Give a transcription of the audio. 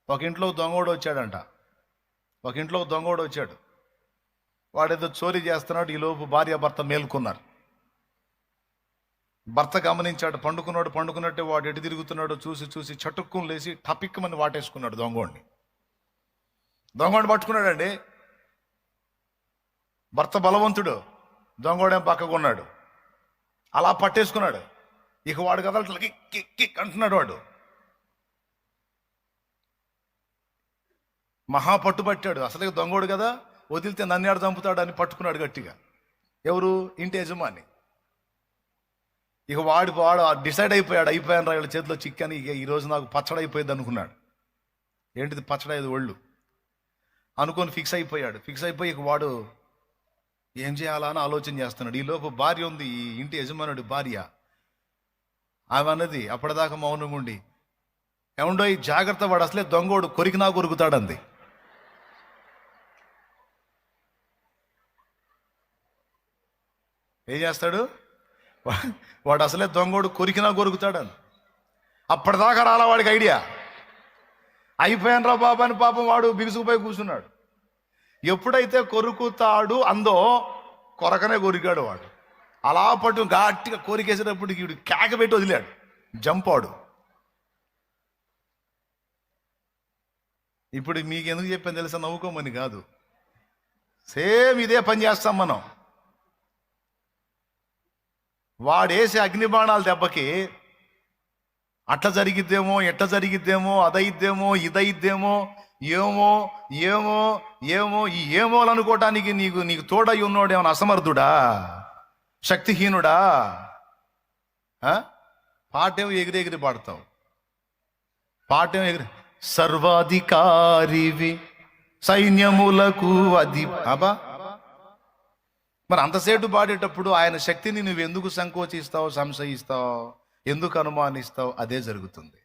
ఒక ఇంట్లో దొంగోడు వచ్చాడంట. ఒక ఇంట్లో దొంగోడు వచ్చాడు. వాడేదో చోరీ చేస్తున్నాడు. ఈలోపు భార్య భర్త మేల్కొన్నారు. భర్త గమనించాడు. పండుకున్నట్టే వాడు ఎటు తిరుగుతున్నాడో చూసి చూసి చటుక్కుని లేచి టపిక్కమని వాటేసుకున్నాడు దొంగోడిని. దొంగోడిని పట్టుకున్నాడండి. భర్త బలవంతుడు, దొంగోడేం పక్కకున్నాడు. అలా పట్టేసుకున్నాడు. ఇక వాడు కదా కిక్ అంటున్నాడు. వాడు మహా పట్టుబట్టాడు. అసలే దొంగోడు కదా, వదిలితే నన్ను చంపుతాడు అని పట్టుకున్నాడు గట్టిగా. ఎవరు? ఇంటి యజమాని. ఇక వాడు డిసైడ్ అయిపోయాను రా వీళ్ళ చేతిలో చిక్కని, ఇక ఈరోజు నాకు పచ్చడి అయిపోయింది అనుకున్నాడు. ఏంటిది పచ్చడి? ఇది ఒళ్ళు అనుకొని ఫిక్స్ అయిపోయి ఇక వాడు ఏం చేయాలా అని ఆలోచన చేస్తున్నాడు. ఈలోపు భార్య ఉంది, ఈ ఇంటి యజమానుడి భార్య. ఆమె అన్నది అప్పటిదాకా మౌనంగా ఉండి, ఏమండో ఈ జాగ్రత్త, వాడు అసలే దొంగోడు, కొరికినా కొరుకుతాడంది. ఏం చేస్తాడు వాడు? అసలే దొంగోడు, కొరికినా కొరుకుతాడని. అప్పటిదాకా రాలా వాడికి ఐడియా. అయిపోయాను రా బాబా అని పాపం వాడు బిగుసుకుపోయి కూర్చున్నాడు. ఎప్పుడైతే కొరుకుతాడు అందో, కొరకనే కొరికాడు వాడు. అలా పట్టు గట్టిగా కోరికేసేటప్పటికి వీడు కేక పెట్టి వదిలాడు. జంపాడు. ఇప్పుడు మీకు ఎందుకు చెప్పాను తెలుసా? నవ్వుకోమని కాదు, సేమ్ ఇదే పని చేస్తాం మనం. వాడేసే అగ్నిబాణాల దెబ్బకి అట్లా జరిగిద్దేమో, ఎట్లా జరిగిద్దేమో, అదయిద్దేమో, ఇదయిద్దేమో, ఏమో ఏమో ఏమో ఈ ఏమోలు అనుకోవటానికి నీకు తోడై ఉన్నోడేమో అసమర్థుడా, శక్తిహీనుడా? పాటేమో ఎగిరెగిరి పాడతావు. పాటేమో ఎగిరి సర్వాధికారివి సైన్యములకు అబా. మరి అంతసేటు పాడేటప్పుడు ఆయన శక్తిని నువ్వు ఎందుకు సంకోచిస్తావు, సంశయిస్తావు, ఎందుకు అనుమానిస్తావు? అదే జరుగుతుంది.